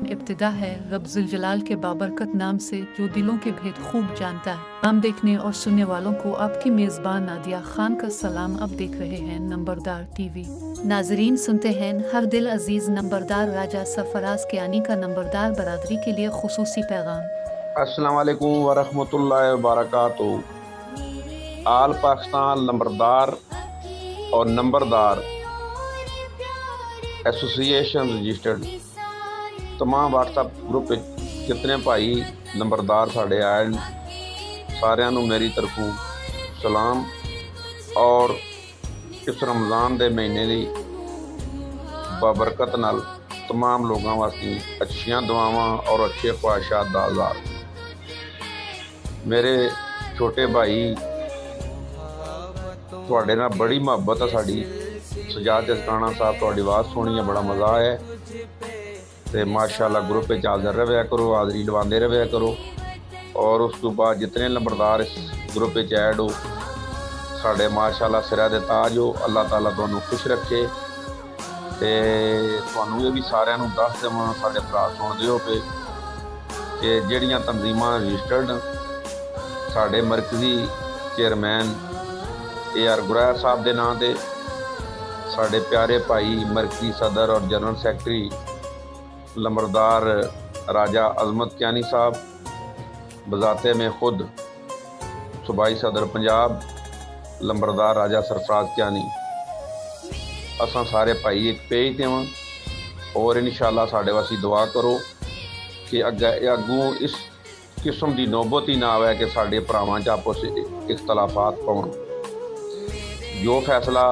इब्तिदा है रब जुल जलाल के बाबरकत नाम से, जो दिलों के भेद खूब जानता है। हम देखने और सुनने वालों को आपकी मेज़बान नादिया खान का सलाम। अब देख रहे हैं नंबरदार टीवी। नाजरीन, सुनते हैं हर दिल अजीज नंबरदार राजा सरफराज कियानी का नंबरदार बरादरी के लिए खुसूसी पैगाम। अस्सलाम वालेकुम वरहमतुल्लाहि वबरकातुहू। आल पाकिस्तान नंबरदार और नंबरदार एसोसिएशन रजिस्टर्ड तमाम व्हाट्सएप ग्रुप जितने भाई नंबरदार साढ़े आए सारिਆਂ ਨੂੰ मेरी तरफों सलाम। और इस रमज़ान के महीने की बाबरकत नाल तमाम लोगों वास्ते अच्छियां दुआवां और अच्छे ख्वाहिशात दा आज़ाद। मेरे छोटे भाई तुहाडे नाल बड़ी मुहब्बत है साड़ी। सजाद जसराना साहब तुहाडी आवाज़ सुनी है, बड़ा मज़ा आया तो माशाअल्लाह ग्रुप में हाज़र रहा करो, हाज़री लवाते रहा करो। और उस तो बाद जितने नंबरदार इस ग्रुप में ऐड हो साढ़े माशाअल्लाह सिरा दे ताज हो। अल्लाह ताला तुहानू खुश रखे। तो तुहानू ये भी सारिਆਂ ਨੂੰ दस देवां साढ़े भरा सुनते हो पे कि जिहड़ियां तंजीमां रजिस्टर्ड साढ़े मरकजी चेयरमैन AR गुरैर साहब के नाम से, साढ़े प्यारे भाई मरकजी सदर और जनरल सैकटरी नंबरदार राजा अजमत कियानी साहब, बजाते में खुद सूबाई सदर पंजाब नंबरदार राजा सरफराज कियानी, असां सारे भाई एक पेज देवां। और इंशाअल्लाह साढ़े वास्ते दुआ करो कि अगों इस किस्म की नौबत ही ना आवे कि साढ़े भरावां च आपस इख्तलाफात पवन। जो फैसला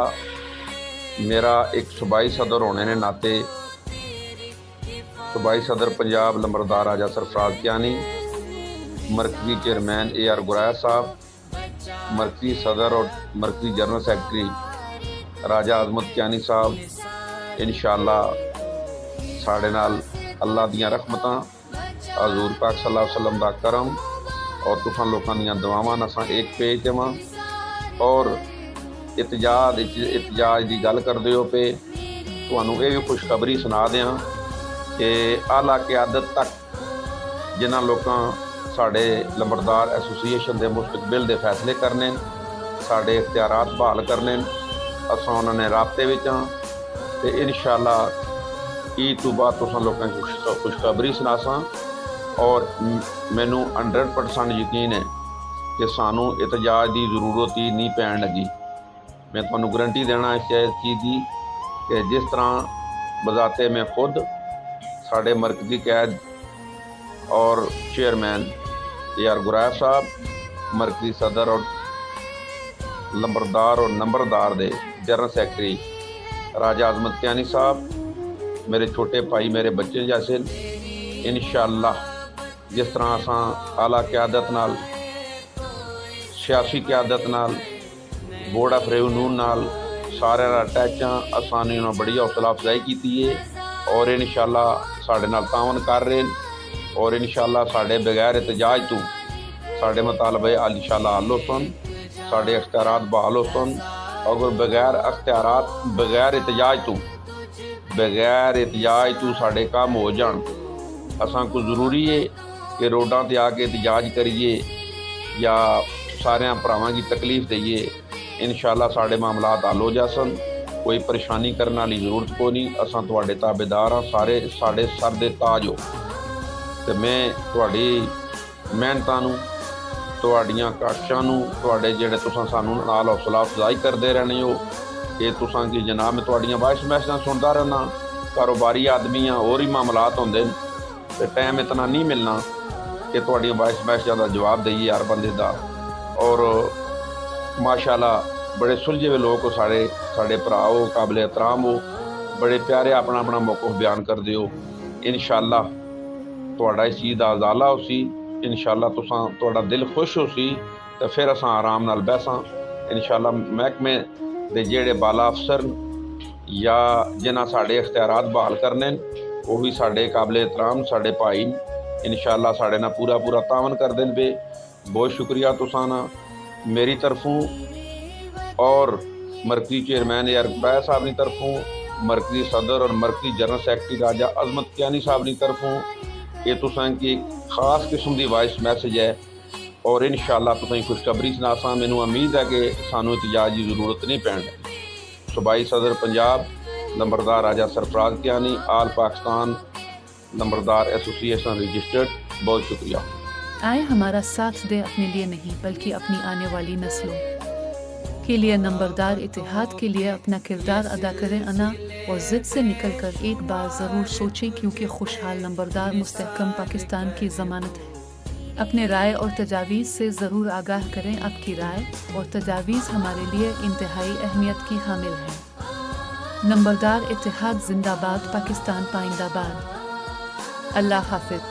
मेरा एक सूबाई सदर होने ने नाते सूबाई सदर पंजाब नंबरदार राजा सरफराज कियानी, मरकजी चेयरमैन AR गुरैर साहब, मरकजी सदर और मरकजी जनरल सैकटरी राजा अजमत कियानी साहब, इंशाअल्लाह साढ़े नाल अल्लाह दियां रहमतां, हजूर पाक सल्लल्लाहु अलैहि वसल्लम दा करम और तुसां लोकां दियां दुआवां असां एक पेज देवां। और इतजाज की गल करते हो पे तुहानू ये भी खुशखबरी सुना दें कि आला क़यादत तक जिन्हां लोकां साढ़े नंबरदार एसोसीएशन के मुस्तकबिल के फैसले करने, साढ़े इख्तियारात बहाल करने, असां उन्होंने राबते विच हां। ते इंशाअल्लाह ईद तो बाद तुसां लोकां की खुशखबरी सुनासां। और मैनू 100% यकीन है कि सानू एहतजाज की जरूरत ही नहीं पैन लगी। मैं तुहानू गारंटी देना इस चीज़ की कि जिस तरह बजाते में खुद साढ़े मरकजी कैद और चेयरमैन AR गुरैर साहब, मरकजी सदर और नंबरदार दे जनरल सैकटरी राजा अजमत कियानी साहब, मेरे छोटे भाई मेरे बच्चे जैसे, इंशाअल्लाह जिस तरह असां आला क़यादत नाल, सियासी क़यादत नाल, बोर्ड ऑफ रेवन्यू नाल सारे अटैच हाँ, असां ने उन्होंने बड़ी हौसला अफजाई की है और इंशाअल्लाह साढ़े नाल तावन कर रहे हैं। और इंशाअल्लाह साढ़े बगैर एहतजाज तो साढ़े मुतालबे इंशाअल्लाह हल होसन, साढ़े अख्तियारात बहाल होसन। अगर बगैर अख्तियारात बगैर एहतजाज तो साढ़े काम हो जान, असां को ज़रूरी है कि रोडां ते आके एहतजाज करिए या सारे भरावां की तकलीफ दईए। इंशाअल्लाह साढ़े मामलात हल हो जासन, कोई परेशानी करने वाली जरूरत को नहीं। असां तुहाडे ताबेदार हाँ, सारे साढ़े सर दे ताज हो। तो मैं तुहाडी मेहनतां नूं, तुहाडियां काशां नूं, तुहाडे जिहड़े तुसां सानूं नाल हौसला अफजाई करते रहने हो कि तुसां की जनाब मैं तुहाडियां वॉइस मैसेजां सुनता रहना। कारोबारी आदमी हाँ, और ही मामलात होंदे ते टाइम इतना नहीं मिलना कि तुहाडियां वॉइस मैसेजां दा जवाब दईए हर बंदे दा। और माशाअल्लाह बड़े सुलझे हुए लोग हो साढ़े भरा हो, काबिल एहतराम हो, बड़े प्यारे अपना अपना मौक़िफ़ बयान करते हो। इंशाअल्लाह तुहाडा इस चीज़ का अजाला हो सी, इंशाअल्लाह तुहाडा दिल खुश हो सी तो फिर असां आराम नाल बैसां। इंशाअल्लाह महकमे दे जेहड़े बाला अफसर या जिन्हां साढ़े इख्तियारात बहाल करने वो भी साढ़े काबिल एहतराम साढ़े भाई इंशाअल्लाह साढ़े नाल पूरा तावन कर देन पे। बहुत शुक्रिया तुसां ना मेरी तरफों और मरकजी चेयरमैन AR गुरैर साहब की तरफों मरकजी सदर और मरकजी जनरल सैकटरी राजा अजमत कियानी साहब की तरफों ये तुसां की खास किस्म की वॉइस मैसेज है और इंशाअल्लाह तुसां खुशखबरी सुनासा। मैनू उम्मीद है कि सानू एहतजाज की जरूरत नहीं पैण लगी। सूबाई सदर पंजाब नंबरदार राजा सरफराज कियानी आल पाकिस्तान नंबरदार एसोसिएशन रजिस्टर्ड, बहुत शुक्रिया। आए हमारा साथ दे अपने लिए नहीं बल्कि अपनी आने वाली नस्लों के लिए। नंबरदार इतिहाद के लिए अपना किरदार अदा करें अना और ज़िद से निकल कर एक बार ज़रूर सोचें, क्योंकि खुशहाल नंबरदार मुस्तहकम पाकिस्तान की ज़मानत है। अपने राय और तजावीज़ से ज़रूर आगाह करें। आपकी राय और तजावीज़ हमारे लिए इंतहाई अहमियत की हामिल है। नंबरदार इतिहाद जिंदाबाद, पाकिस्तान पाइंदाबाद। अल्लाह हाफिज़।